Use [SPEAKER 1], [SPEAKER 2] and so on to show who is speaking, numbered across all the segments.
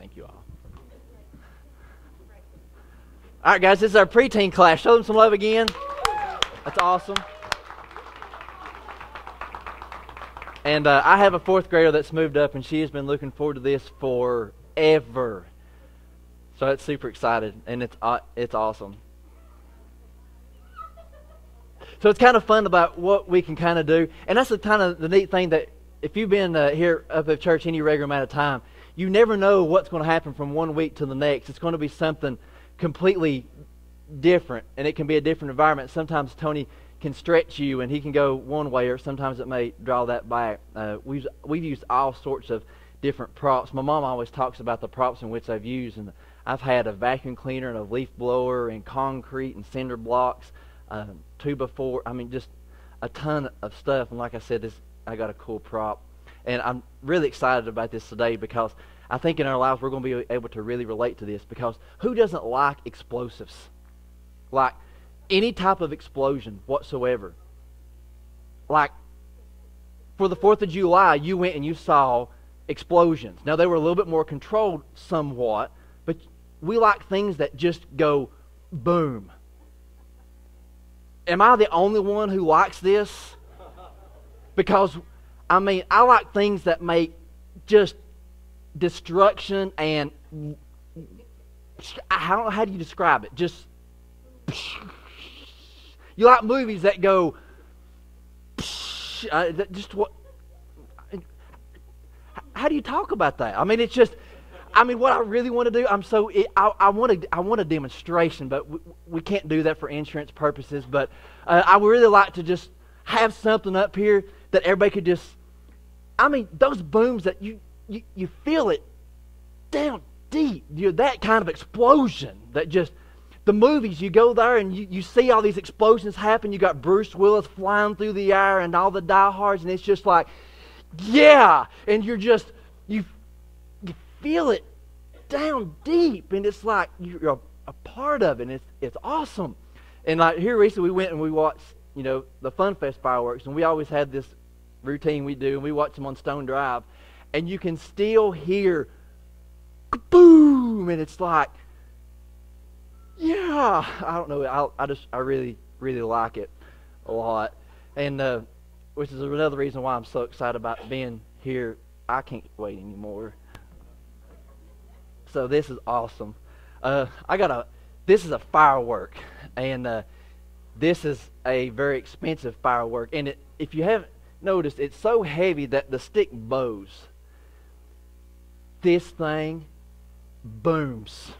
[SPEAKER 1] Thank you all. All right, guys, this is our preteen class. Show them some love again. That's awesome. And I have a fourth grader that's moved up, and she has been looking forward to this forever. So it's super excited, and it's awesome. So it's kind of fun about what we can kind of do. And that's the kind of the neat thing that if you've been here up at church any regular amount of time, you never know what's going to happen from one week to the next. It's going to be something completely different, and it can be a different environment. Sometimes Tony can stretch you, and he can go one way, or sometimes it may draw that back. We've used all sorts of different props. My mom always talks about the props in which I've used, and I've had a vacuum cleaner and a leaf blower and concrete and cinder blocks, 2x4. I mean, just a ton of stuff. And like I said, I got a cool prop, and I'm really excited about this today because I think in our lives we're going to be able to really relate to this, because who doesn't like explosives? Like any type of explosion whatsoever. Like for the 4th of July, you went and you saw explosions. Now they were a little bit more controlled somewhat, but we like things that just go boom. Am I the only one who likes this? Because, I mean, I like things that make just destruction and how do you describe it? Just you like movies that go just what? How do you talk about that? I mean, it's just. I mean, what I really want to do, I want a demonstration, but we can't do that for insurance purposes. But I would really like to just have something up here that everybody could just. I mean, those booms that you feel it down deep. That kind of explosion that just. The movies, you go there and you see all these explosions happen. You got Bruce Willis flying through the air and all the diehards, and it's just like, yeah, and you're just you feel it down deep, and it's like you're a part of it, and it's awesome. And like here recently, we went and we watched the Fun Fest fireworks, and we always had this routine we do, and we watch them on Stone Drive, and you can still hear boom, and it's like. Yeah, I don't know. I really like it a lot, and which is another reason why I'm so excited about being here. I can't wait anymore. So this is awesome. This is a firework, and this is a very expensive firework. And if you haven't noticed, it's so heavy that the stick bows. This thing booms.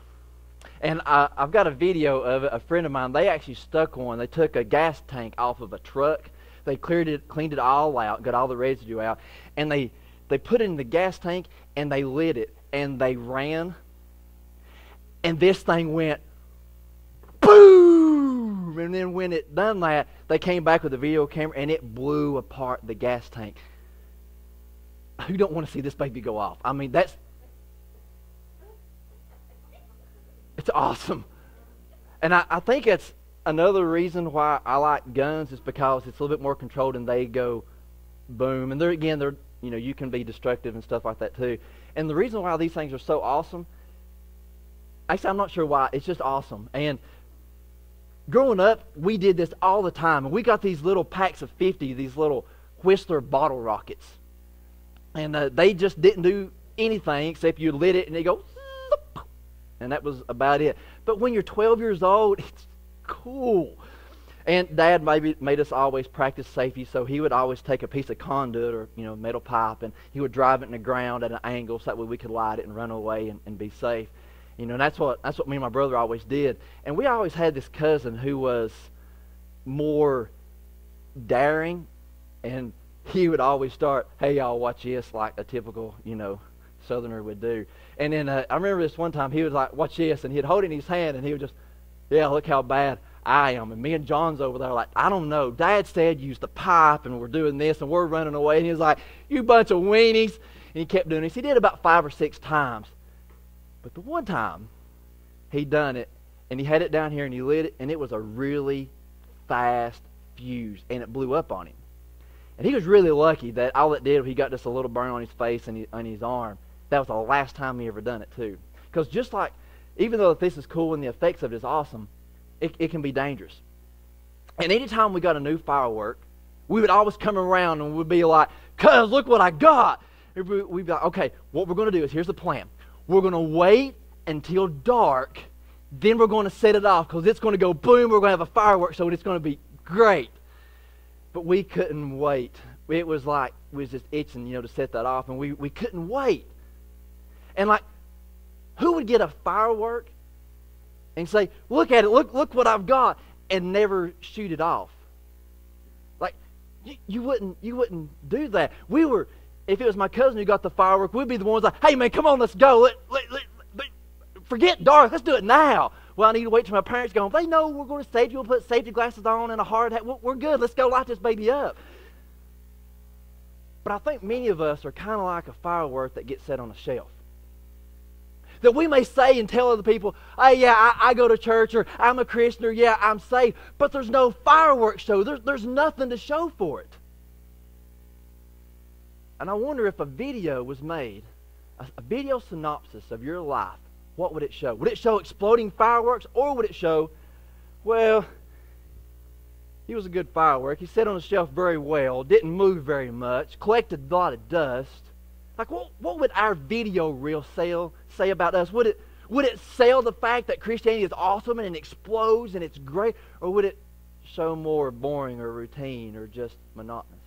[SPEAKER 1] And I've got a video of it. A friend of mine, they actually stuck one. They took a gas tank off of a truck. They cleaned it all out, got all the residue out, and they put it in the gas tank and they lit it and they ran. And this thing went boom! And then when it done that, they came back with a video camera and it blew apart the gas tank. Who don't want to see this baby go off? I mean, it's awesome. And I think it's another reason why I like guns is because it's a little bit more controlled and they go boom. And they're you can be destructive and stuff like that too. And the reason why these things are so awesome, actually I'm not sure why, it's just awesome. And growing up, we did this all the time. And we got these little packs of 50, these little Whistler bottle rockets. And they just didn't do anything except you lit it and they go and that was about it. But when you're 12 years old, it's cool. And Dad made us always practice safety, so he would always take a piece of conduit or metal pipe, and he would drive it in the ground at an angle so that way we could light it and run away and be safe. And that's what me and my brother always did. And we always had this cousin who was more daring, and he would always start, "Hey y'all, watch this," like a typical Southerner would do. And then I remember this one time he was like, "Watch this," and he'd hold it in his hand and he would just, "Yeah, look how bad I am." And me and John's over there like, "I don't know. Dad said use the pipe and we're doing this and we're running away." And he was like, "You bunch of weenies." And he kept doing this. He did it about 5 or 6 times. But the one time he done it and he had it down here and he lit it, and it was a really fast fuse and it blew up on him. And he was really lucky that all it did, he got just a little burn on his face and on his arm. that was the last time he ever done it too. Because just like, even though this is cool and the effects of it is awesome, it can be dangerous. And anytime we got a new firework, we would always come around and we'd be like, "Cuz, look what I got." We'd be like, "Okay, what we're going to do is, here's the plan. We're going to wait until dark, then we're going to set it off because it's going to go boom, we're going to have a fireworks show and it's going to be great." But we couldn't wait. It was like we was just itching, to set that off, and we couldn't wait. And like, who would get a firework and say, "Look at it, look what I've got," and never shoot it off? Like, you wouldn't do that. If it was my cousin who got the firework, we'd be the ones like, "Hey man, come on, let's go. Forget dark, let's do it now." "Well, I need to wait till my parents go home. They know we're going to safety. We'll put safety glasses on and a hard hat. We're good. Let's go light this baby up." But I think many of us are kind of like a firework that gets set on a shelf. That we may say and tell other people, "Hey, yeah, I go to church," or "I'm a Christian," or "Yeah, I'm saved." But there's no fireworks show. There's nothing to show for it. And I wonder if a video was made, a video synopsis of your life, what would it show? Would it show exploding fireworks, or would it show, well, he was a good firework. He sat on the shelf very well, didn't move very much, collected a lot of dust. Like, what would our video reel say about us? Would it sell the fact that Christianity is awesome and it explodes and it's great? Or would it show more boring or routine or just monotonous?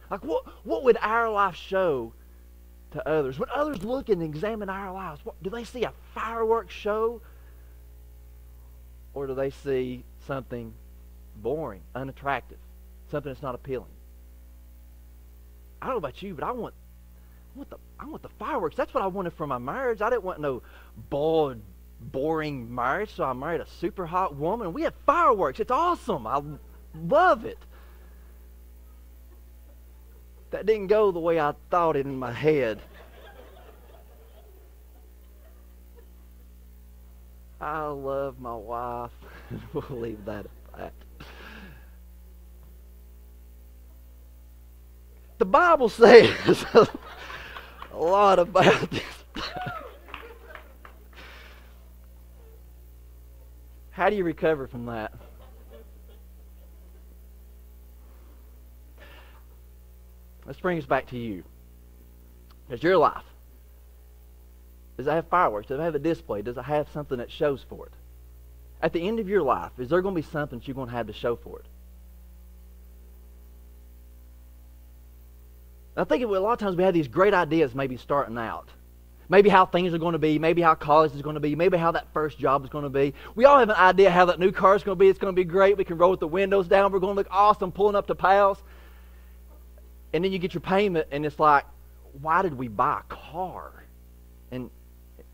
[SPEAKER 1] Like, what would our life show to others? When others look and examine our lives, do they see a fireworks show? Or do they see something boring, unattractive, something that's not appealing? I don't know about you, but I want the fireworks. That's what I wanted for my marriage. I didn't want no bored, boring marriage, so I married a super hot woman. We had fireworks. It's awesome. I love it. That didn't go the way I thought it in my head. I love my wife. We'll leave that at that. The Bible says a lot about this. How do you recover from that? Let's bring us back to you. Does your life, does it have fireworks? Does it have a display? Does it have something that shows for it? At the end of your life, is there going to be something that you're going to have to show for it? I think a lot of times we have these great ideas maybe starting out. Maybe how things are going to be, maybe how college is going to be, maybe how that first job is going to be. We all have an idea how that new car is going to be. It's going to be great. We can roll with the windows down. We're going to look awesome pulling up to pals. And then you get your payment, and it's like, why did we buy a car? And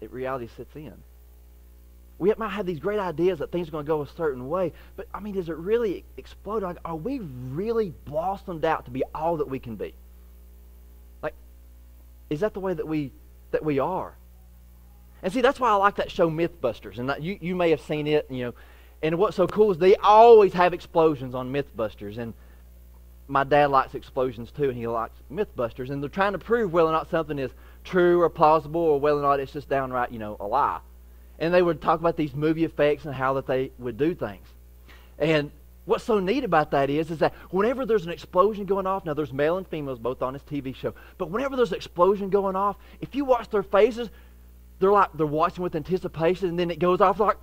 [SPEAKER 1] reality sets in. We might have these great ideas that things are going to go a certain way, but I mean, does it really explode? Like, are we really blossomed out to be all that we can be? Like, is that the way that we are? And see, that's why I like that show Mythbusters. And you may have seen it, And what's so cool is they always have explosions on Mythbusters. And my dad likes explosions too, and he likes Mythbusters. And they're trying to prove whether or not something is true or plausible, or whether or not it's just downright, a lie. And they would talk about these movie effects and how that they would do things. And what's so neat about that is that whenever there's an explosion going off, now there's male and females both on this TV show, but whenever there's an explosion going off, if you watch their faces, they're watching with anticipation, and then it goes off like,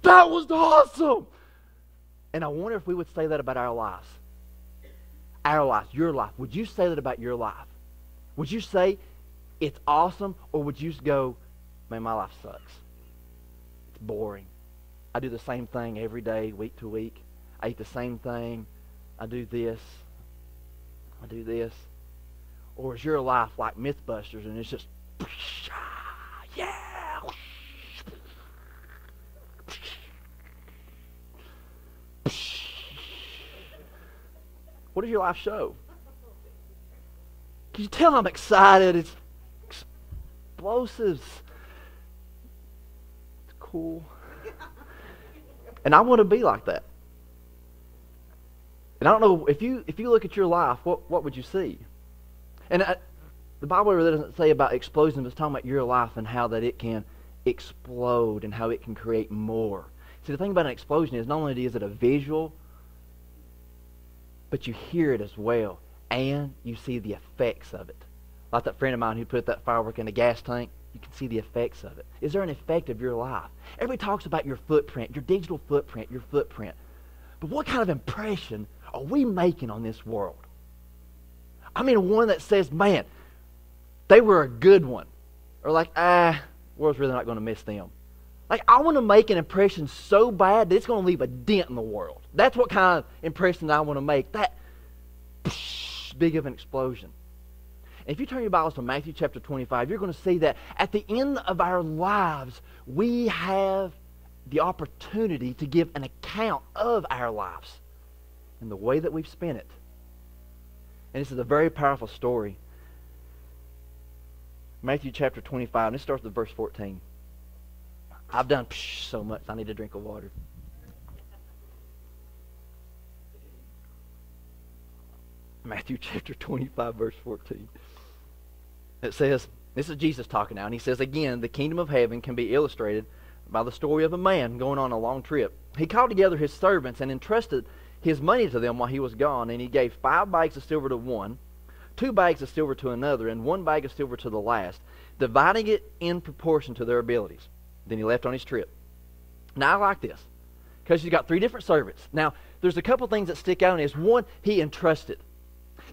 [SPEAKER 1] that was awesome! And I wonder if we would say that about our lives. Our life, your life. Would you say that about your life? Would you say it's awesome, or would you go, man, my life sucks? It's boring. I do the same thing every day, week to week. I eat the same thing. I do this. I do this. Or is your life like Mythbusters, and it's just, yeah. What does your life show? Can you tell I'm excited? It's explosives. It's cool. And I want to be like that. And I don't know, if you look at your life, what would you see? And The Bible really doesn't say about explosions, but it's talking about your life and how that it can explode and how it can create more. See, the thing about an explosion is not only is it a visual, but you hear it as well, and you see the effects of it. Like that friend of mine who put that firework in a gas tank, you can see the effects of it. Is there an effect of your life? Everybody talks about your footprint, your digital footprint, your footprint. But what kind of impression are we making on this world? I mean, one that says, man, they were a good one. Or like, world's really not going to miss them. Like, I want to make an impression so bad that it's going to leave a dent in the world. That's what kind of impression I want to make. That big of an explosion. And if you turn your Bibles to Matthew chapter 25, you're going to see that at the end of our lives, we have the opportunity to give an account of our lives and the way that we've spent it. And this is a very powerful story. Matthew chapter 25, and it starts with verse 14. I've done so much, I need a drink of water. Matthew chapter 25, verse 14. It says, this is Jesus talking now, and he says, again, the kingdom of heaven can be illustrated by the story of a man going on a long trip. He called together his servants and entrusted his money to them while he was gone, and he gave 5 bags of silver to one, 2 bags of silver to another, and 1 bag of silver to the last, dividing it in proportion to their abilities. Then he left on his trip. Now I like this, because he's got 3 different servants. Now, there's a couple things that stick out in this. One, he entrusted.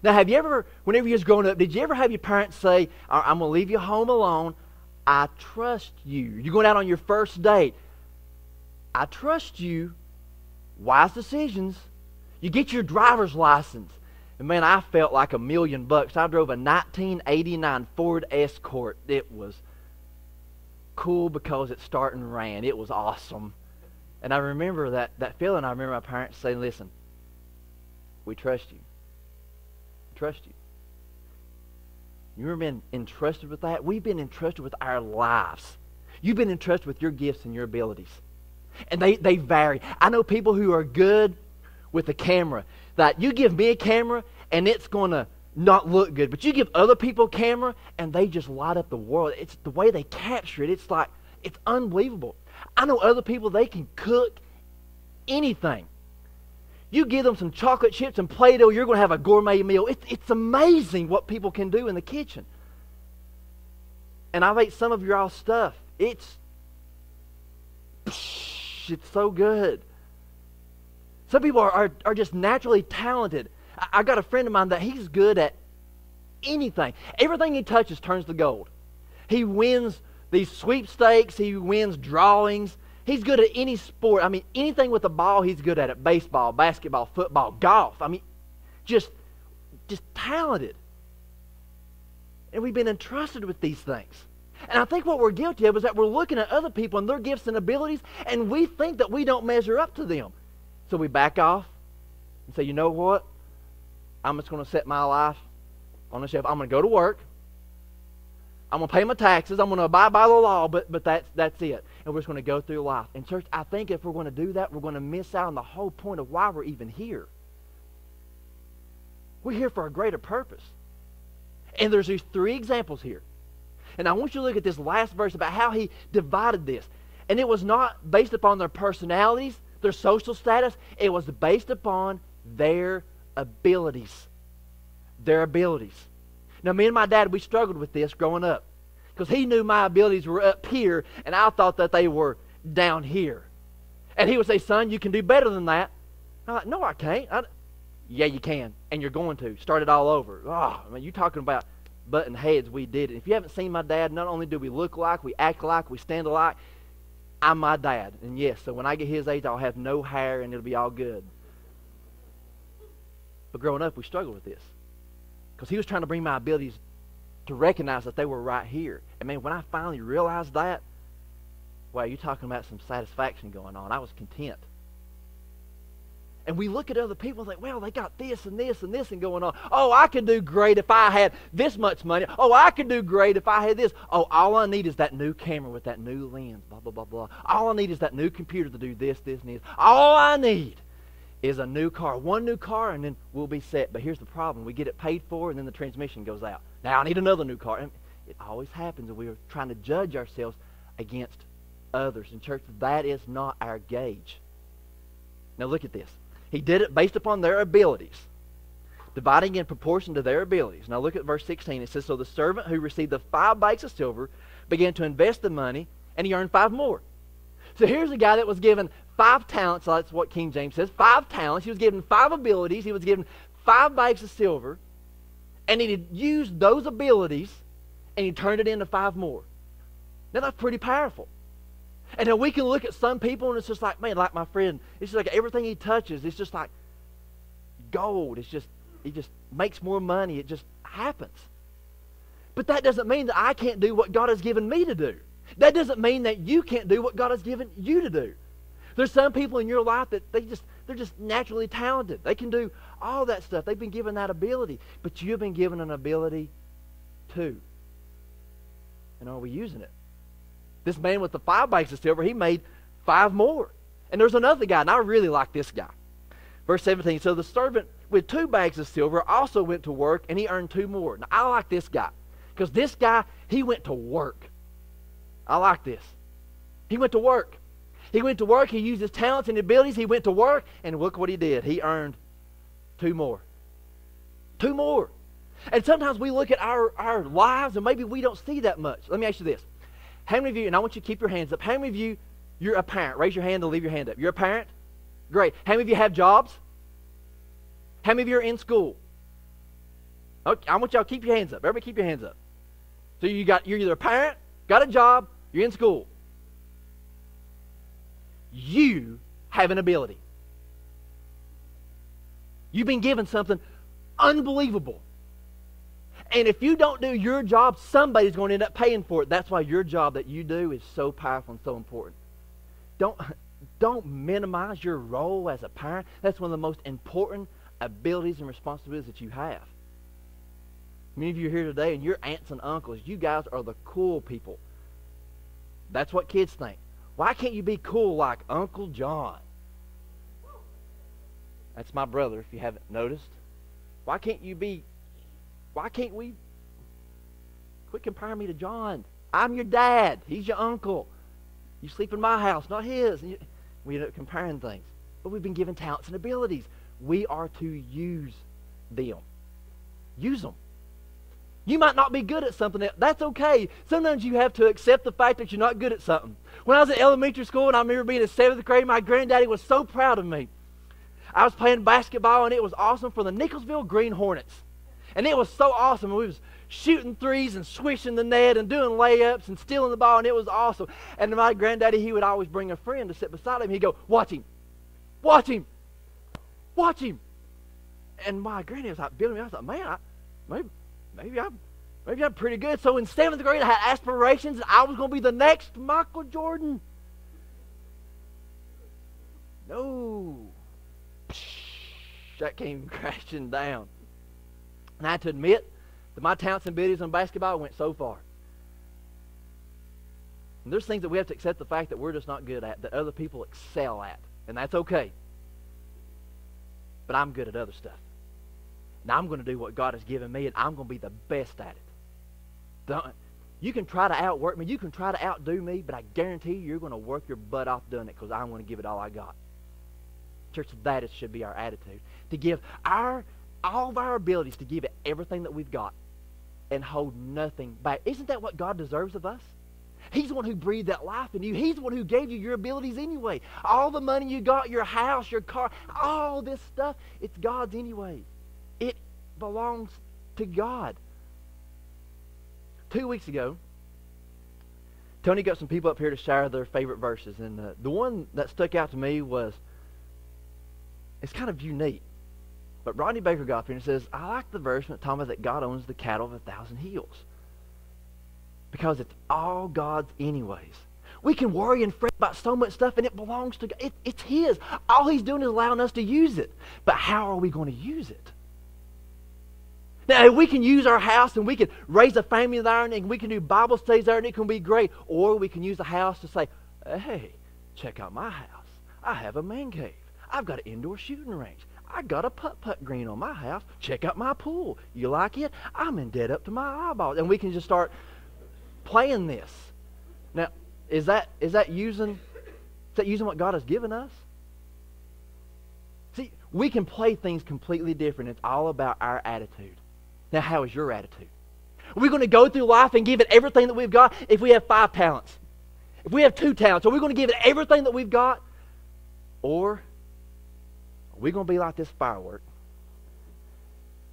[SPEAKER 1] Now, have you ever, whenever you was growing up, did you ever have your parents say, I'm going to leave you home alone, I trust you. You're going out on your first date. I trust you. Wise decisions. You get your driver's license. And man, I felt like $1,000,000. I drove a 1989 Ford Escort. It was cool because it started and ran. It was awesome. And I remember that feeling. I remember my parents saying, listen, we trust you. We trust you. You ever been entrusted with that? We've been entrusted with our lives. You've been entrusted with your gifts and your abilities. And they vary. I know people who are good with a camera. That you give me a camera and it's going to not look good. But you give other people a camera and they just light up the world. It's the way they capture it. It's like, it's unbelievable. I know other people, they can cook anything. You give them some chocolate chips and Play-Doh, you're going to have a gourmet meal. It's amazing what people can do in the kitchen. And I've ate some of your all stuff. It's so good. Some people are just naturally talented. I got a friend of mine that he's good at anything. Everything he touches turns to gold. He wins these sweepstakes. He wins drawings. He's good at any sport. I mean, anything with a ball, he's good at it. Baseball, basketball, football, golf. I mean, just talented. And we've been entrusted with these things. And I think what we're guilty of is that we're looking at other people and their gifts and abilities, and we think that we don't measure up to them. So we back off and say, you know what? I'm just going to set my life on the shelf. I'm going to go to work. I'm going to pay my taxes. I'm going to abide by the law, but that's it. And we're just going to go through life. And church, I think if we're going to do that, we're going to miss out on the whole point of why we're even here. We're here for a greater purpose. And there's these 3 examples here. And I want you to look at this last verse about how he divided this. And it was not based upon their personalities, their social status. It was based upon their abilities. Their abilities. Now, me and my dad, we struggled with this growing up. Because he knew my abilities were up here, and I thought that they were down here. And he would say, son, you can do better than that. I'm like, no, I can't. Yeah, you can. And you're going to. Start it all over. Oh, I mean, you're talking about butting heads. We did it. If you haven't seen my dad, not only do we look alike, we act alike, we stand alike. I'm my dad. And yes, so when I get his age, I'll have no hair, and it'll be all good. But growing up, we struggled with this. Because he was trying to bring my abilities to recognize that they were right here. And man, when I finally realized that, wow, you're talking about some satisfaction going on. I was content. And we look at other people and think, well, they got this and this and this and going on. Oh, I could do great if I had this much money. Oh, I could do great if I had this. Oh, all I need is that new camera with that new lens, blah, blah, blah, blah. All I need is that new computer to do this, this, and this. All I need is a new car. One new car, and then we'll be set. But here's the problem. We get it paid for, and then the transmission goes out. Now I need another new car. And it always happens when we're trying to judge ourselves against others. In church, that is not our gauge. Now look at this. He did it based upon their abilities, dividing in proportion to their abilities. Now look at verse 16. It says, so the servant who received the 5 bags of silver began to invest the money, and he earned 5 more. So here's a guy that was given 5 talents. So that's what King James says. 5 talents. He was given 5 abilities. He was given 5 bags of silver. And he had used those abilities, and he turned it into 5 more. Now that's pretty powerful. And then we can look at some people, and it's just like, man, like my friend, it's just like everything he touches, it's just like gold. It's just, he just makes more money. It just happens. But that doesn't mean that I can't do what God has given me to do. That doesn't mean that you can't do what God has given you to do. There's some people in your life that they're just naturally talented. They can do all that stuff. They've been given that ability. But you've been given an ability too. And are we using it? This man with the 5 bags of silver, he made 5 more. And there's another guy, and I really like this guy. Verse 17, so the servant with 2 bags of silver also went to work, and he earned 2 more. Now, I like this guy, because this guy, he went to work. I like this. He went to work. He went to work. He used his talents and abilities. He went to work, and look what he did. He earned 2 more. 2 more. And sometimes we look at our lives, and maybe we don't see that much. Let me ask you this. How many of you, and I want you to keep your hands up, how many of you, you're a parent? Raise your hand and leave your hand up. You're a parent? Great. How many of you have jobs? How many of you are in school? Okay, I want y'all to keep your hands up. Everybody keep your hands up. So you're either a parent, got a job, you're in school. You have an ability. You've been given something unbelievable. And if you don't do your job, somebody's going to end up paying for it. That's why your job that you do is so powerful and so important. Don't minimize your role as a parent. That's one of the most important abilities and responsibilities that you have. Many of you are here today, and your aunts and uncles, you guys are the cool people. That's what kids think. Why can't you be cool like Uncle John? That's my brother, if you haven't noticed. Why can't we quit comparing me to John? I'm your dad. He's your uncle. You sleep in my house, not his. And we end up comparing things. But we've been given talents and abilities. We are to use them. Use them. You might not be good at something. That's okay. Sometimes you have to accept the fact that you're not good at something. When I was in elementary school, and I remember being in 7th grade, my granddaddy was so proud of me. I was playing basketball, and it was awesome for the Nicholsville Green Hornets. And it was so awesome. We was shooting threes and swishing the net and doing layups and stealing the ball, and it was awesome. And my granddaddy, he would always bring a friend to sit beside him. He'd go, watch him. Watch him. Watch him. And my granddaddy was like building me. I was like, man, maybe I'm pretty good. So in 7th grade, I had aspirations that I was going to be the next Michael Jordan. No. That came crashing down. And I had to admit that my talents and abilities on basketball went so far. And there's things that we have to accept the fact that we're just not good at, that other people excel at. And that's okay. But I'm good at other stuff. And I'm going to do what God has given me, and I'm going to be the best at it. You can try to outwork me. You can try to outdo me, but I guarantee you're going to work your butt off doing it because I'm going to give it all I got. Church, that should be our attitude. To give all of our abilities, to give it everything that we've got and hold nothing back. Isn't that what God deserves of us? He's the one who breathed that life in you. He's the one who gave you your abilities anyway. All the money you got, your house, your car, all this stuff, it's God's anyway. It belongs to God. 2 weeks ago, Tony got some people up here to share their favorite verses. And the one that stuck out to me was, it's kind of unique. But Rodney Baker got up here and says, I like the verse when it's talking about that God owns the cattle of 1,000 hills. Because it's all God's anyways. We can worry and fret about so much stuff, and it belongs to God. It's His. All He's doing is allowing us to use it. But how are we going to use it? Now, we can use our house, and we can raise a family there, and we can do Bible studies there, and it can be great. Or we can use the house to say, hey, check out my house. I have a man cave. I've got an indoor shooting range. I got a putt-putt green on my house. Check out my pool. You like it? I'm in debt up to my eyeballs. And we can just start playing this. Now, is that using what God has given us? See, we can play things completely different. It's all about our attitude. Now, how is your attitude? Are we going to go through life and give it everything that we've got? If we have 5 talents, if we have 2 talents, are we going to give it everything that we've got? Or are we going to be like this firework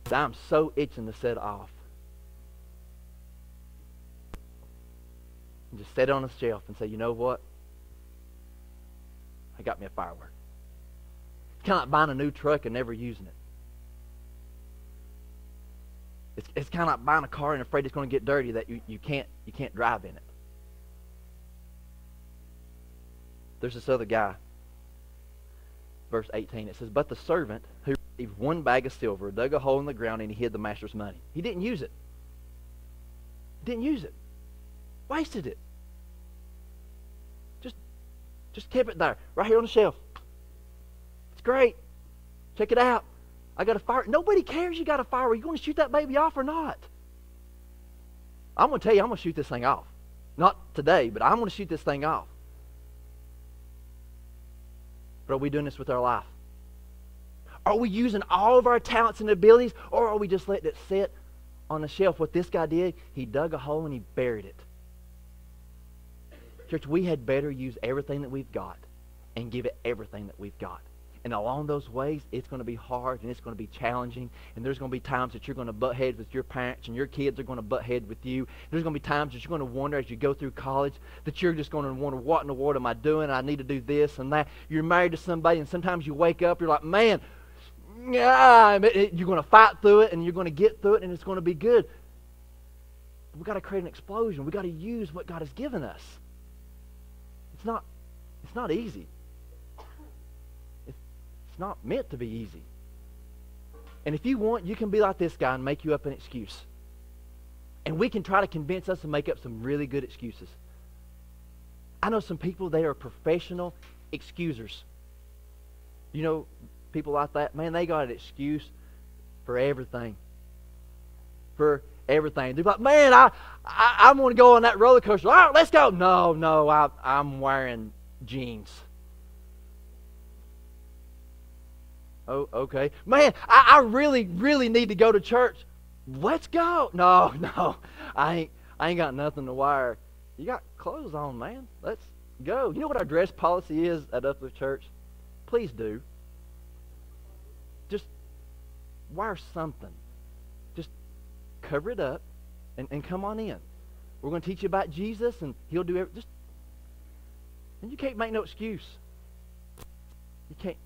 [SPEAKER 1] that I'm so itching to set off? And just set it on a shelf and say, you know what? I got me a firework. It's kind of like buying a new truck and never using it. It's kind of like buying a car and afraid it's going to get dirty that you can't drive in it. There's this other guy. Verse 18, it says, but the servant who received 1 bag of silver dug a hole in the ground and he hid the master's money. He didn't use it. Didn't use it. Wasted it. Just kept it there, right here on the shelf. It's great. Check it out. I got a fire. Nobody cares you got a firework. You going to shoot that baby off or not? I'm going to tell you, I'm going to shoot this thing off. Not today, but I'm going to shoot this thing off. But are we doing this with our life? Are we using all of our talents and abilities, or are we just letting it sit on the shelf? What this guy did, he dug a hole and he buried it. Church, we had better use everything that we've got and give it everything that we've got. And along those ways, it's going to be hard and it's going to be challenging. And there's going to be times that you're going to butt heads with your parents and your kids are going to butt heads with you. There's going to be times that you're going to wonder as you go through college that you're just going to wonder, what in the world am I doing? I need to do this and that. You're married to somebody and sometimes you wake up, you're like, man, you're going to fight through it and you're going to get through it and it's going to be good. We've got to create an explosion. We've got to use what God has given us. It's not easy. It's not meant to be easy. And if you want, you can be like this guy and make you up an excuse. And we can try to convince us to make up some really good excuses. I know some people, they are professional excusers. You know, people like that, man, they got an excuse for everything. For everything. They're like, man, I want to go on that roller coaster. All right, let's go. No, I'm wearing jeans. Oh, okay. Man, I really, really need to go to church. Let's go. No, I ain't got nothing to wear. You got clothes on, man. Let's go. You know what our dress policy is at Uplift Church? Please do. Just wear something. Just cover it up and come on in. We're going to teach you about Jesus and He'll do everything. And you can't make no excuse. You can't.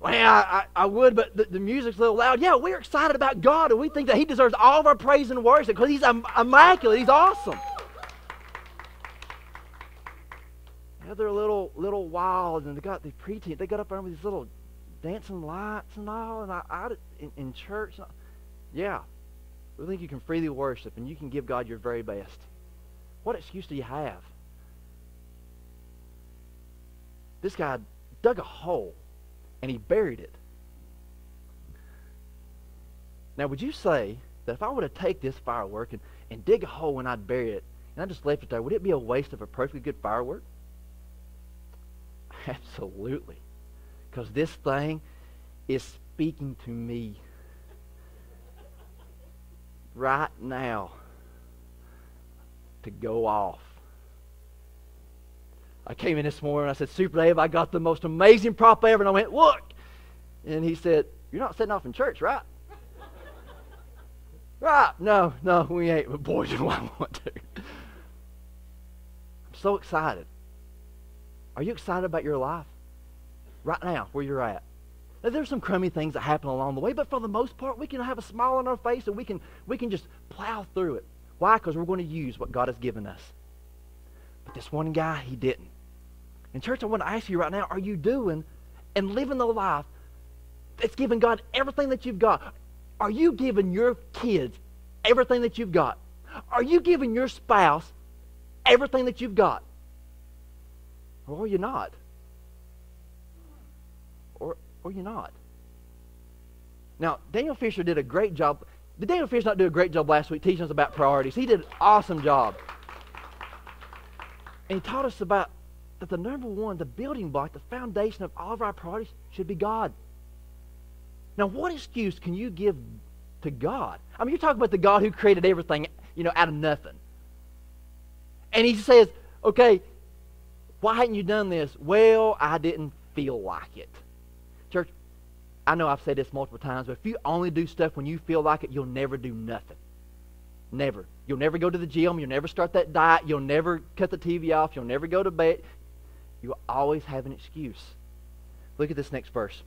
[SPEAKER 1] Well, I would, but the music's a little loud. Yeah, we're excited about God, and we think that He deserves all of our praise and worship because He's immaculate. He's awesome. Yeah, they're a little wild, and they got up there with these little dancing lights and all, and in church. Yeah, we think you can freely worship, and you can give God your very best. What excuse do you have? This guy dug a hole. And he buried it. Now, would you say that if I were to take this firework and dig a hole and I'd bury it, and I just left it there, would it be a waste of a perfectly good firework? Absolutely. Because this thing is speaking to me right now to go off. I came in this morning and I said, Super Dave, I got the most amazing prop ever. And I went, look. And he said, you're not setting off in church, right? Right. No, we ain't. But boy, do I want to. I'm so excited. Are you excited about your life? Right now, where you're at. Now, there's some crummy things that happen along the way, but for the most part, we can have a smile on our face and we can just plow through it. Why? Because we're going to use what God has given us. But this one guy, he didn't. And church, I want to ask you right now, are you doing and living the life that's giving God everything that you've got? Are you giving your kids everything that you've got? Are you giving your spouse everything that you've got? Or are you not? Or or you're not. Now, Daniel Fisher did a great job. Did Daniel Fisher not do a great job last week teaching us about priorities? He did an awesome job. And he taught us about that the number one, the building block, the foundation of all of our priorities should be God. Now, what excuse can you give to God? I mean, you're talking about the God who created everything, out of nothing. And he says, okay, why hadn't you done this? Well, I didn't feel like it. Church, I know I've said this multiple times, but if you only do stuff when you feel like it, you'll never do nothing. Never. You'll never go to the gym. You'll never start that diet. You'll never cut the TV off. You'll never go to bed. You'll always have an excuse. Look at this next verse.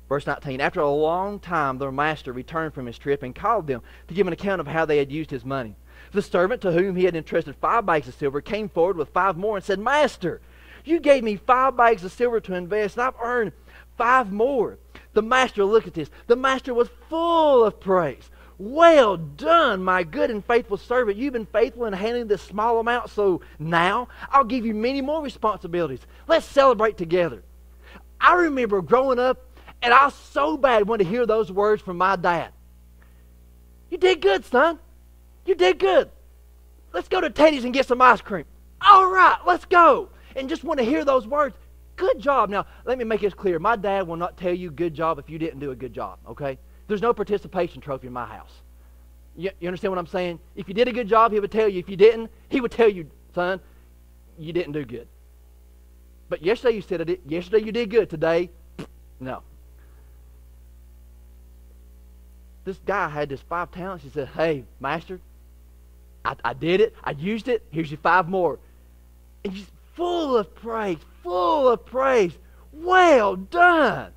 [SPEAKER 1] Verse 19. After a long time, their master returned from his trip and called them to give an account of how they had used his money. The servant to whom he had entrusted 5 bags of silver came forward with 5 more and said, Master, you gave me 5 bags of silver to invest, and I've earned 5 more. The master, look at this. The master was full of praise. Well done, my good and faithful servant. You've been faithful in handling this small amount, so now I'll give you many more responsibilities. Let's celebrate together. I remember growing up, and I so bad wanted to hear those words from my dad. You did good, son. You did good. Let's go to Teddy's and get some ice cream. All right, let's go. And just want to hear those words. Good job. Now, let me make this clear. My dad will not tell you good job if you didn't do a good job, okay? There's no participation trophy in my house. You understand what I'm saying? If you did a good job, he would tell you. If you didn't, he would tell you, son, you didn't do good. But yesterday you said it. Yesterday you did good. Today, no. This guy had this 5 talents. He said, hey, master, I did it. I used it. Here's your 5 more. And he's full of praise. Full of praise. Well done.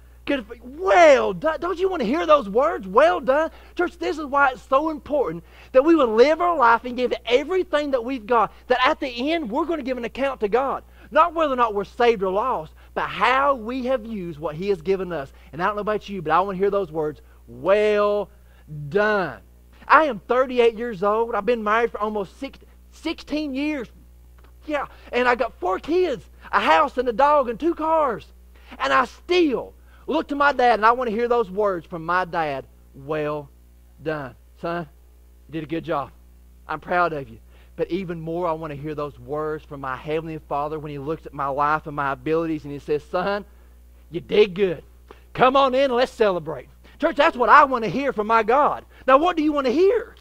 [SPEAKER 1] Well done. Don't you want to hear those words? Well done. Church, this is why it's so important that we would live our life and give everything that we've got. That at the end, we're going to give an account to God. Not whether or not we're saved or lost, but how we have used what He has given us. And I don't know about you, but I want to hear those words. Well done. I am 38 years old. I've been married for almost 16 years. Yeah. And I got 4 kids, a house and a dog and 2 cars. And I still look to my dad, and I want to hear those words from my dad. Well done. Son, you did a good job. I'm proud of you. But even more, I want to hear those words from my Heavenly Father when He looks at my life and my abilities, and He says, son, you did good. Come on in and let's celebrate. Church, that's what I want to hear from my God. Now, what do you want to hear?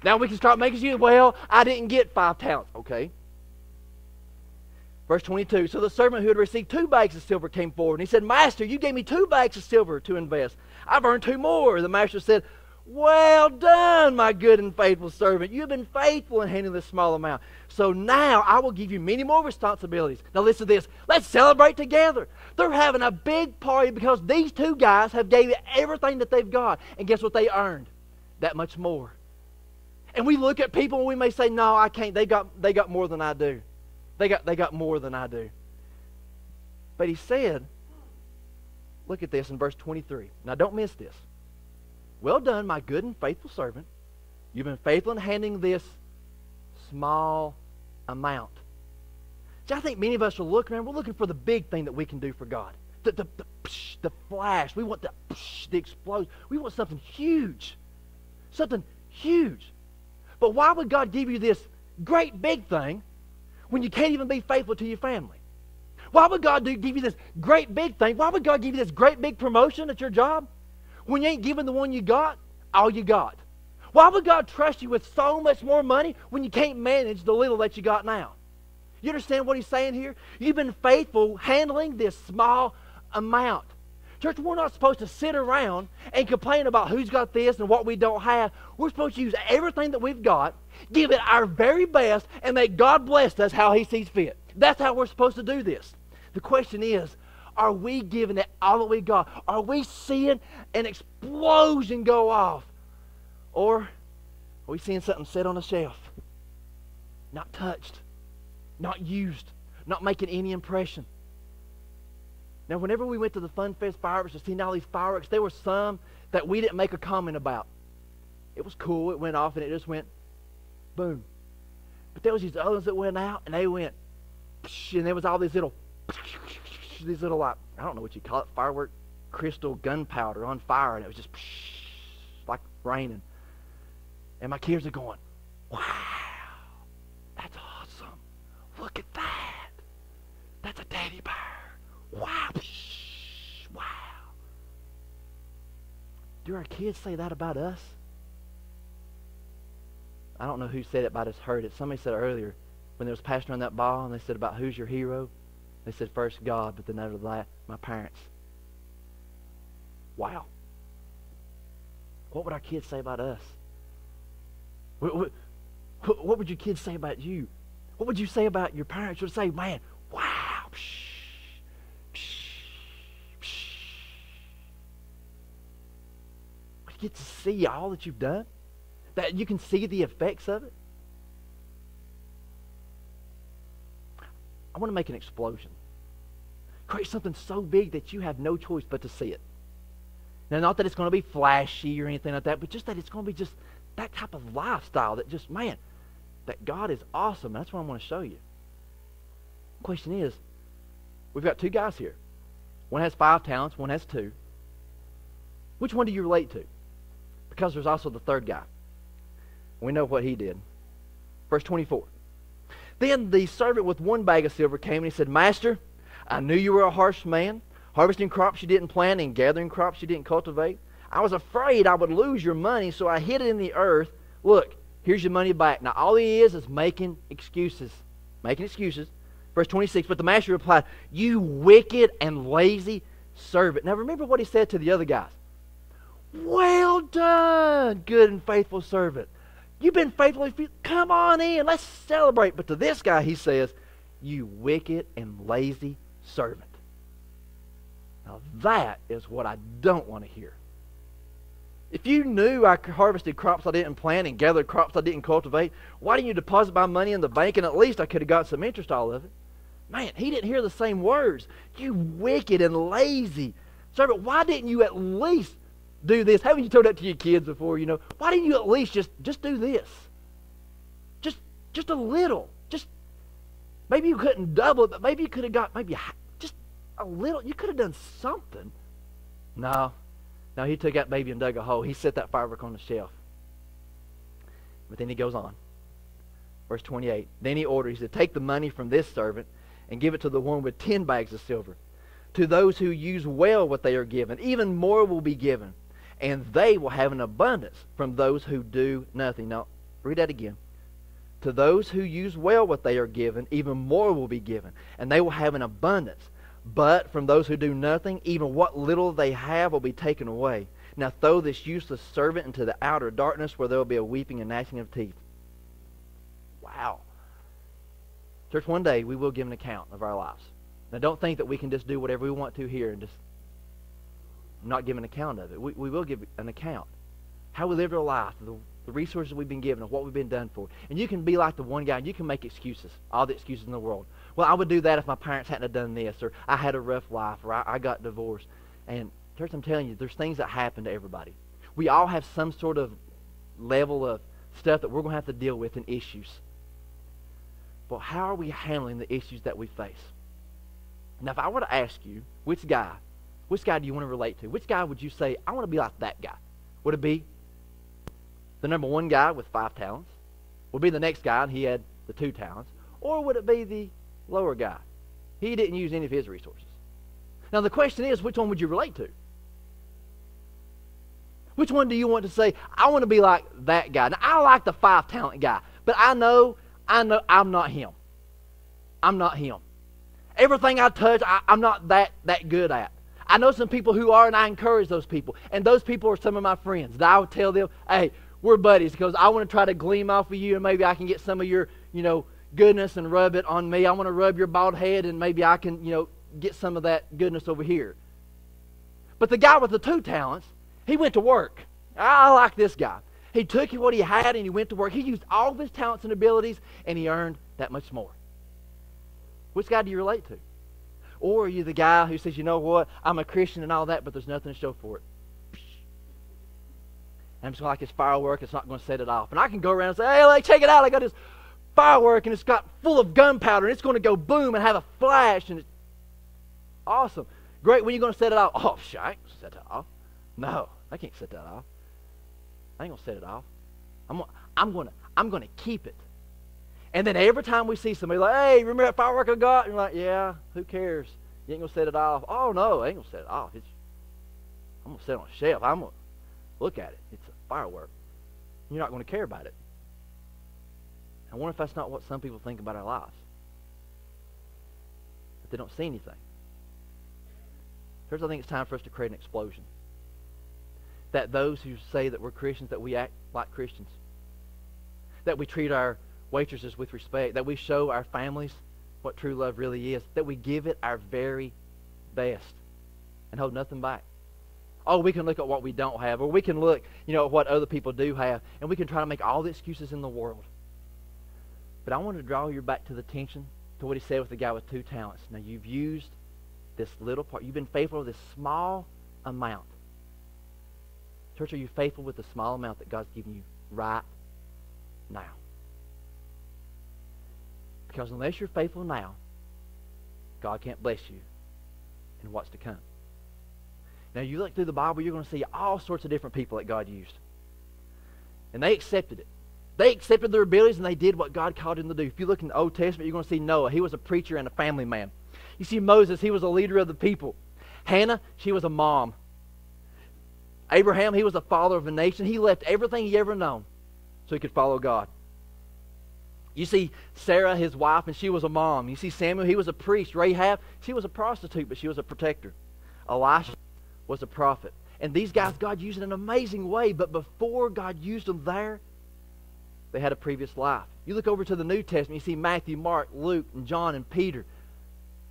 [SPEAKER 1] Now we can start making you, well, I didn't get 5 talents. Okay. Verse 22, so the servant who had received 2 bags of silver came forward, and he said, Master, you gave me 2 bags of silver to invest. I've earned 2 more. The master said, well done, my good and faithful servant. You've been faithful in handling this small amount. So now I will give you many more responsibilities. Now listen to this. Let's celebrate together. They're having a big party because these 2 guys have gave it everything that they've got. And guess what they earned? That much more. And we look at people and we may say, no, I can't. They got more than I do. They got more than I do. But he said, look at this in verse 23. Now don't miss this. Well done, my good and faithful servant. You've been faithful in handling this small amount. See, I think many of us are looking around. We're looking for the big thing that we can do for God. The flash. We want the explosion. We want something huge. Something huge. But why would God give you this great big thing when you can't even be faithful to your family? Why would God give you this great big thing? Why would God give you this great big promotion at your job when you ain't giving the one you got all you got? Why would God trust you with so much more money when you can't manage the little that you got now? You understand what he's saying here? You've been faithful handling this small amount. Church, we're not supposed to sit around and complain about who's got this and what we don't have. We're supposed to use everything that we've got, give it our very best, and make God bless us how He sees fit. That's how we're supposed to do this. The question is, are we giving it all that we got? Are we seeing an explosion go off? Or are we seeing something sit on a shelf? Not touched, not used, not making any impression. Now, whenever we went to the Fun Fest fireworks to see all these fireworks, there were some that we didn't make a comment about. It was cool. It went off and it just went boom. But there was these others that went out and they went and there was all these little these little, like, I don't know what you call it, firework, crystal gunpowder on fire, and it was just like raining. And my kids are going, wow, that's awesome. Look at that. That's a teddy bear. Wow. Wow. Do our kids say that about us? I don't know who said it, but I just heard it. Somebody said it earlier when they was passing around that ball, and they said about who's your hero. They said first God, but then after that, my parents. Wow. What would our kids say about us? What would your kids say about you? What would you say about your parents? You would say, man, wow. You get to see all that you've done. That you can see the effects of it. I want to make an explosion. Create something so big that you have no choice but to see it. Now, not that it's going to be flashy or anything like that, but just that it's going to be just that type of lifestyle that just, man, that God is awesome. That's what I want to show you. The question is, we've got two guys here. One has 5 talents, one has 2. Which one do you relate to? Because there's also the third guy. We know what he did. Verse 24. Then the servant with 1 bag of silver came and he said, Master, I knew you were a harsh man, harvesting crops you didn't plant and gathering crops you didn't cultivate. I was afraid I would lose your money, so I hid it in the earth. Look, here's your money back. Now all he is making excuses. Making excuses. Verse 26, but the master replied, you wicked and lazy servant. Now remember what he said to the other guys. Well done, good and faithful servant. You've been faithful. Come on in. Let's celebrate. But to this guy, he says, you wicked and lazy servant. Now that is what I don't want to hear. If you knew I harvested crops I didn't plant and gathered crops I didn't cultivate, why didn't you deposit my money in the bank and at least I could have got some interest out of it? Man, he didn't hear the same words. You wicked and lazy servant. Why didn't you at least do this? Haven't you told that to your kids before? You know, why didn't you at least just do this? Just a little. Just maybe you couldn't double it, but maybe you could have got maybe just a little. You could have done something. No, he took that baby and dug a hole. He set that firework on the shelf. But then he goes on. Verse 28. Then he ordered. He said, take the money from this servant and give it to the one with 10 bags of silver. To those who use well what they are given, even more will be given. And they will have an abundance from those who do nothing. Now, read that again. To those who use well what they are given, even more will be given. And they will have an abundance. But from those who do nothing, even what little they have will be taken away. Now throw this useless servant into the outer darkness where there will be a weeping and gnashing of teeth. Wow. Church, one day we will give an account of our lives. Now don't think that we can just do whatever we want to here and just not give an account of it. We will give an account. How we lived our life, the resources we've been given, and what we've been done for. And you can be like the one guy, and you can make excuses, all the excuses in the world. Well, I would do that if my parents hadn't have done this, or I had a rough life, or I got divorced. And church, I'm telling you, there's things that happen to everybody. We all have some sort of level of stuff that we're going to have to deal with and issues. But how are we handling the issues that we face? Now, if I were to ask you, which guy do you want to relate to? Which guy would you say, I want to be like that guy? Would it be the number 1 guy with 5 talents? Would it be the next guy and he had the 2 talents? Or would it be the lower guy? He didn't use any of his resources. Now the question is, which one would you relate to? Which one do you want to say, I want to be like that guy? Now I like the 5 talent guy, but I know I'm not him. I'm not him. Everything I touch, I'm not that good at. I know some people who are, and I encourage those people. And those people are some of my friends. That I would tell them, hey, we're buddies because I want to try to glean off of you and maybe I can get some of your, goodness and rub it on me. I want to rub your bald head and maybe I can, get some of that goodness over here. But the guy with the 2 talents, he went to work. I like this guy. He took what he had and he went to work. He used all of his talents and abilities and he earned that much more. Which guy do you relate to? Or are you the guy who says, you know what, I'm a Christian and all that, but there's nothing to show for it. And it's like his firework, it's not going to set it off. And I can go around and say, hey, check it out, I got this firework and it's got full of gunpowder and it's going to go boom and have a flash. And Awesome. Great. When are you going to set it off? Oh, I ain't gonna set that off. No, I can't set that off. I ain't going to set it off. I'm going to keep it. And then every time we see somebody like, hey, remember that firework I got? And you're like, yeah, who cares? You ain't going to set it off. Oh, no, I ain't going to set it off. I'm going to set it on a shelf. I'm going to look at it. It's a firework. You're not going to care about it. I wonder if that's not what some people think about our lives. That they don't see anything. Church, I think it's time for us to create an explosion. That those who say that we're Christians, that we act like Christians. That we treat our waitresses with respect. That we show our families what true love really is. That we give it our very best and hold nothing back. Oh, we can look at what we don't have, or we can look, at what other people do have, and we can try to make all the excuses in the world. But I want to draw you back to the attention to what he said with the guy with 2 talents. Now, you've used this little part. You've been faithful with this small amount. Church, are you faithful with the small amount that God's given you right now? Because unless you're faithful now, God can't bless you in what's to come. Now, you look through the Bible, you're going to see all sorts of different people that God used. And they accepted it. They accepted their abilities and they did what God called them to do. If you look in the Old Testament, you're going to see Noah. He was a preacher and a family man. You see Moses, he was a leader of the people. Hannah, she was a mom. Abraham, he was a father of a nation. He left everything he ever known so he could follow God. You see Sarah, his wife, and she was a mom. You see Samuel, he was a priest. Rahab, she was a prostitute, but she was a protector. Elisha was a prophet. And these guys, God used in an amazing way, but before God used them there, they had a previous life. You look over to the New Testament, you see Matthew, Mark, Luke, and John, and Peter.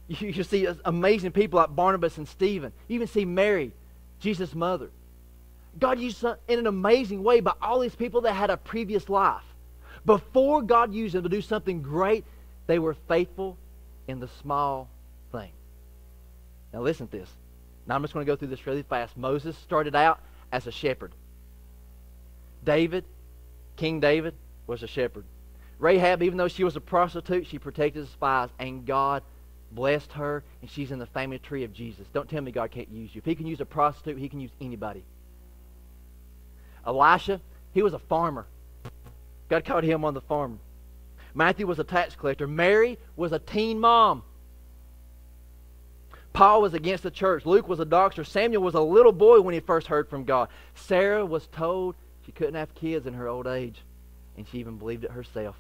[SPEAKER 1] You see amazing people like Barnabas and Stephen. You even see Mary, Jesus' mother. God used them in an amazing way by all these people that had a previous life. Before God used them to do something great, they were faithful in the small thing. Now listen to this. Now I'm just going to go through this really fast. Moses started out as a shepherd. King David, was a shepherd. Rahab, even though she was a prostitute, she protected the spies, and God blessed her, and she's in the family tree of Jesus. Don't tell me God can't use you. If he can use a prostitute, he can use anybody. Elisha, he was a farmer. God called him on the farm. Matthew was a tax collector. Mary was a teen mom. Paul was against the church. Luke was a doctor. Samuel was a little boy when he first heard from God. Sarah was told she couldn't have kids in her old age, and she even believed it herself.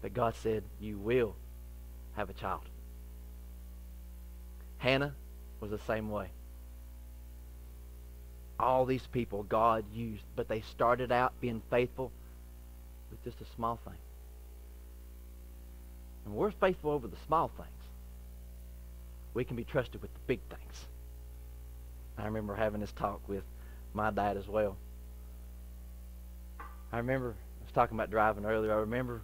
[SPEAKER 1] But God said, you will have a child. Hannah was the same way. All these people God used, but they started out being faithful with just a small thing. And we're faithful over the small things. We can be trusted with the big things. I remember having this talk with my dad as well. I was talking about driving earlier. I remember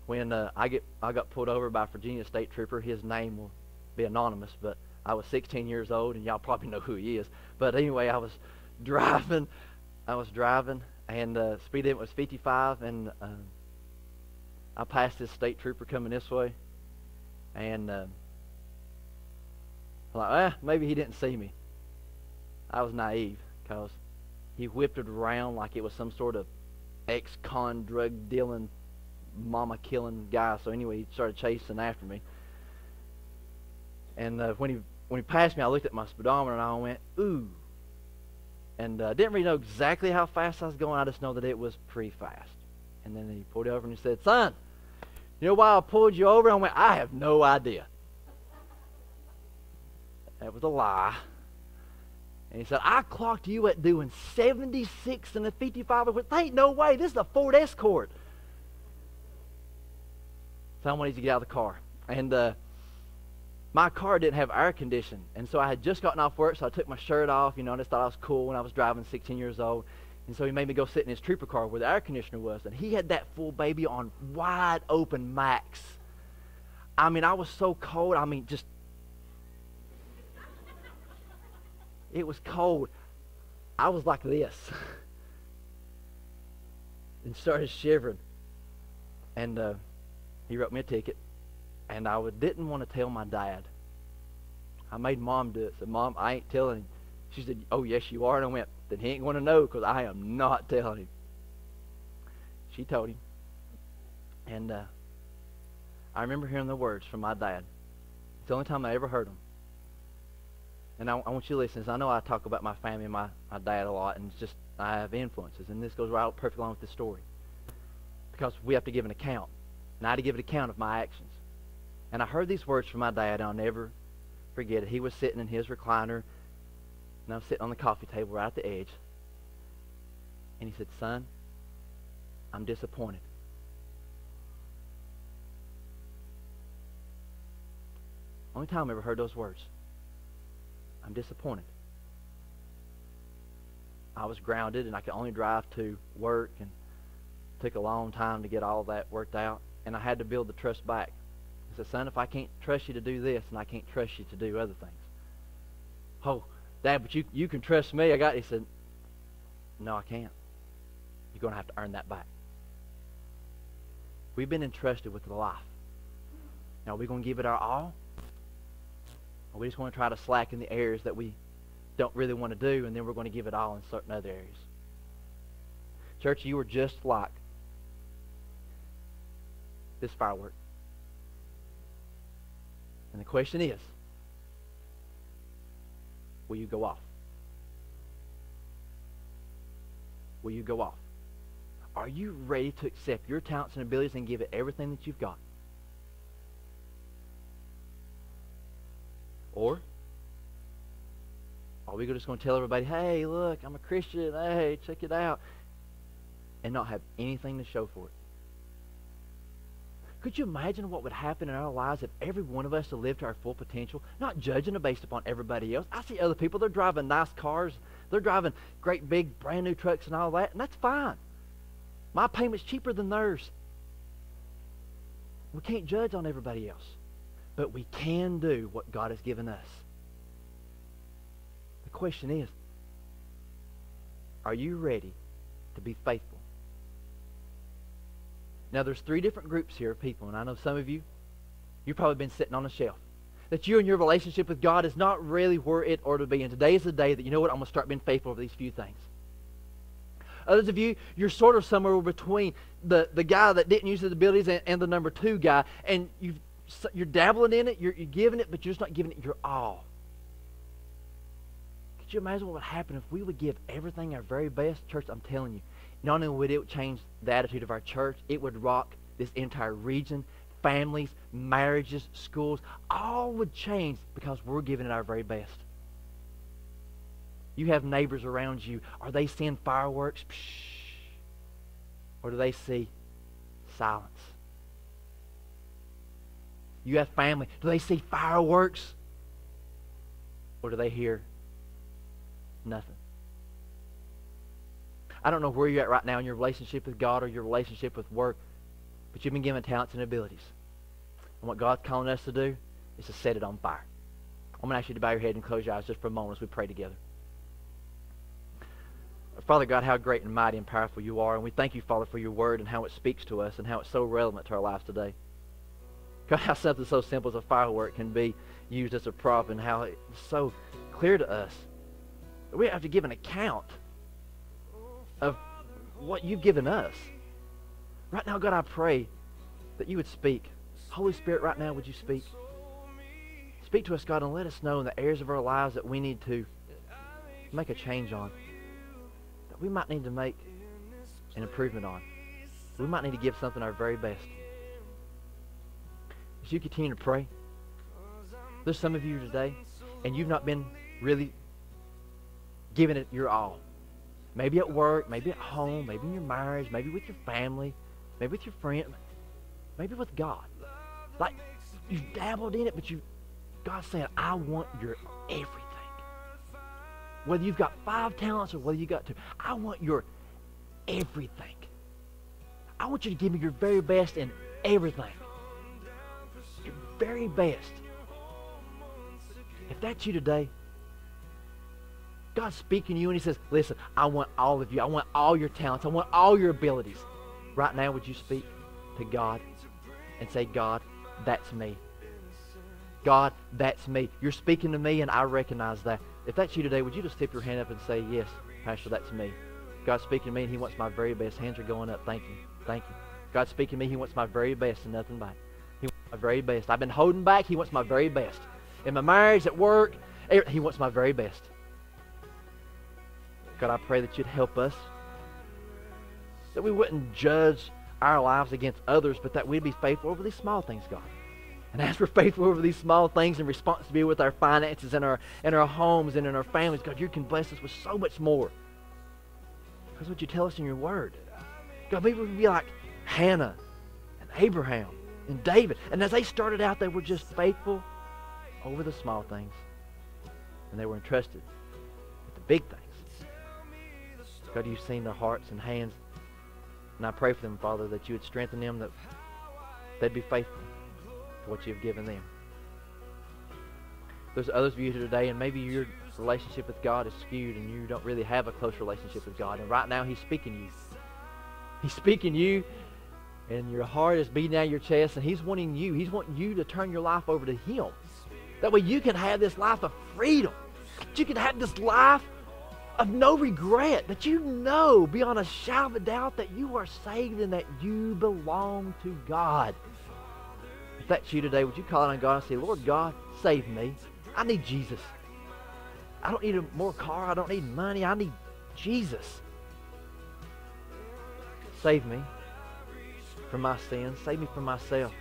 [SPEAKER 1] when I got pulled over by a Virginia state trooper. His name will be anonymous, but I was 16 years old, and y'all probably know who he is. But anyway, I was driving, and speed limit was 55, and I passed this state trooper coming this way, and I'm like, maybe he didn't see me. I was naive, because he whipped it around like it was some sort of ex-con, drug-dealing, mama-killing guy. So anyway, he started chasing after me. And when he passed me, I looked at my speedometer, and I went, ooh. And didn't really know exactly how fast I was going. I just know that it was pretty fast. And then he pulled over and he said, son, you know why I pulled you over? And I went, I have no idea. That was a lie. And he said, I clocked you at doing 76 and a 55. I went, there ain't no way. This is a Ford Escort. Someone needs to get out of the car. And my car didn't have air conditioning. And so I had just gotten off work, so I took my shirt off. I just thought I was cool when I was driving, 16 years old. And so he made me go sit in his trooper car where the air conditioner was. And he had that full baby on wide open max. I was so cold. Just... It was cold. I was like this. And started shivering. And he wrote me a ticket. And I didn't want to tell my dad. I made Mom do it. I said, Mom, I ain't telling him. She said, oh, yes, you are. And I went, then he ain't going to know because I am not telling him. She told him. And I remember hearing the words from my dad. It's the only time I ever heard them. And I want you to listen. I know I talk about my family and my dad a lot, and it's just I have influences. And this goes right perfectly along with this story. Because we have to give an account. And I had to give an account of my actions. And I heard these words from my dad, and I'll never forget it. He was sitting in his recliner, and I was sitting on the coffee table right at the edge. And he said, son, I'm disappointed. Only time I ever heard those words. I'm disappointed. I was grounded, and I could only drive to work, and it took a long time to get all that worked out. And I had to build the trust back. I said, son, if I can't trust you to do this, then I can't trust you to do other things. Oh, Dad, but you can trust me. I got it. He said, no, I can't. You're going to have to earn that back. We've been entrusted with life. Now, are we going to give it our all? Or are we just going to try to slacken the areas that we don't really want to do, and then we're going to give it all in certain other areas? Church, you are just like this firework. And the question is, will you go off? Will you go off? Are you ready to accept your talents and abilities and give it everything that you've got? Or are we just going to tell everybody, hey, look, I'm a Christian, hey, check it out, and not have anything to show for it? Could you imagine what would happen in our lives if every one of us to live to our full potential, not judging it based upon everybody else? I see other people, they're driving nice cars, they're driving great big brand new trucks and all that, and that's fine. My payment's cheaper than theirs. We can't judge on everybody else, but we can do what God has given us. The question is, are you ready to be faithful? Now, there's 3 different groups here of people, and I know some of you, you've probably been sitting on a shelf. That you and your relationship with God is not really where it ought to be. And today is the day that, you know what, I'm going to start being faithful over these few things. Others of you, you're sort of somewhere between the guy that didn't use his abilities and the number 2 guy, and you're dabbling in it, you're giving it, but you're just not giving it your all. Could you imagine what would happen if we would give everything our very best? Church, I'm telling you, not only would it change the attitude of our church, it would rock this entire region, families, marriages, schools, all would change because we're giving it our very best. You have neighbors around you. Are they seeing fireworks? Psh, or do they see silence? You have family. Do they see fireworks? Or do they hear nothing? I don't know where you're at right now in your relationship with God or your relationship with work, but you've been given talents and abilities. And what God's calling us to do is to set it on fire. I'm going to ask you to bow your head and close your eyes just for a moment as we pray together. Father God, how great and mighty and powerful you are. And we thank you, Father, for your word and how it speaks to us and how it's so relevant to our lives today. God, how something so simple as a firework can be used as a prop, and how it's so clear to us that we have to give an account of what you've given us. Right now, God, I pray that you would speak. Holy Spirit, right now, would you speak? Speak to us, God, and let us know in the areas of our lives that we need to make a change on, that we might need to make an improvement on. We might need to give something our very best. As you continue to pray, there's some of you today, and you've not been really giving it your all. Maybe at work, maybe at home, maybe in your marriage, maybe with your family, maybe with your friend, maybe with God. Like, you've dabbled in it, but God's saying, I want your everything. Whether you've got 5 talents or whether you got 2, I want your everything. I want you to give me your very best in everything. Your very best. If that's you today, God's speaking to you and he says, listen, I want all of you. I want all your talents. I want all your abilities. Right now, would you speak to God and say, God, that's me. God, that's me. You're speaking to me, and I recognize that. If that's you today, would you just tip your hand up and say, yes, Pastor, that's me. God's speaking to me, and He wants my very best. Hands are going up. Thank you. Thank you. God's speaking to me. He wants my very best and nothing back. He wants my very best. I've been holding back. He wants my very best. In my marriage, at work, He wants my very best. God, I pray that you'd help us, that we wouldn't judge our lives against others, but that we'd be faithful over these small things, God. And as we're faithful over these small things and responsibility with our finances and our homes and in our families, God, you can bless us with so much more. Because what you tell us in your word. God, maybe we can be like Hannah and Abraham and David. And as they started out, they were just faithful over the small things. And they were entrusted with the big things. God, you've seen their hearts and hands. And I pray for them, Father, that you would strengthen them, that they'd be faithful to what you've given them. There's others of you here today, and maybe your relationship with God is skewed and you don't really have a close relationship with God. And right now, He's speaking to you. He's speaking to you, and your heart is beating out of your chest, and He's wanting you. He's wanting you to turn your life over to Him. That way you can have this life of freedom. That you can have this life of no regret. That you know beyond a shadow of a doubt that you are saved and that you belong to God. If that's you today, would you call on God and say, Lord God, save me. I need Jesus. I don't need a more car. I don't need money. I need Jesus. Save me from my sins. Save me from myself.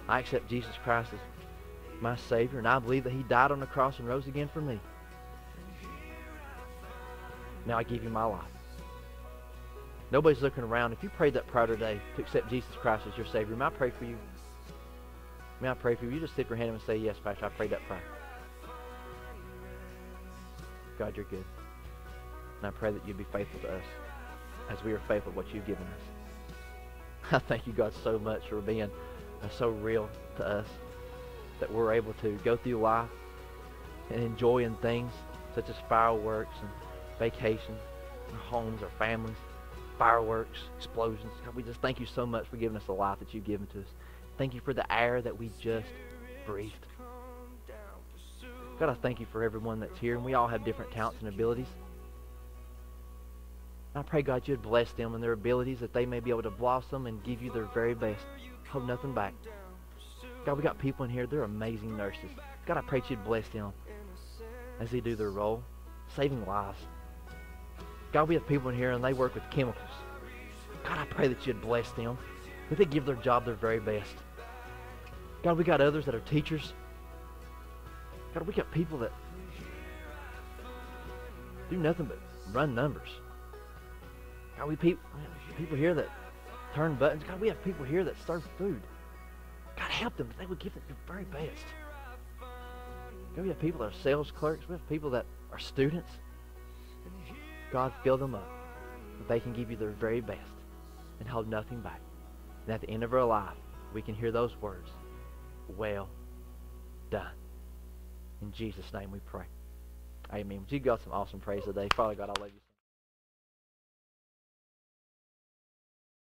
[SPEAKER 1] I accept Jesus Christ as my Savior, and I believe that He died on the cross and rose again for me. Now I give you my life. Nobody's looking around. If you prayed that prayer today to accept Jesus Christ as your Savior, may I pray for you? May I pray for you? You just slip your hand up and say, yes, Pastor, I prayed that prayer. God, you're good. And I pray that you'd be faithful to us as we are faithful to what you've given us. I thank you, God, so much for being so real to us, that we're able to go through life and enjoying things such as fireworks and vacations, our homes, our families, fireworks, explosions. God, we just thank you so much for giving us the life that you've given to us. Thank you for the air that we just breathed. God, I thank you for everyone that's here, and we all have different talents and abilities. I pray, God, you'd bless them and their abilities, that they may be able to blossom and give you their very best. Hold nothing back. God, we got people in here, they're amazing nurses. God, I pray that you'd bless them as they do their role, saving lives. God, we have people in here and they work with chemicals. God, I pray that you'd bless them, that they give their job their very best. God, we got others that are teachers. God, we got people that do nothing but run numbers. God, we people here that turn buttons. God, we have people here that serve food. God, help them that they would give them their very best. God, we have people that are sales clerks. We have people that are students. God, fill them up that they can give you their very best and hold nothing back. And at the end of our life, we can hear those words, well done. In Jesus' name we pray. Amen. Would you give God some awesome praise today? Father God, I love you.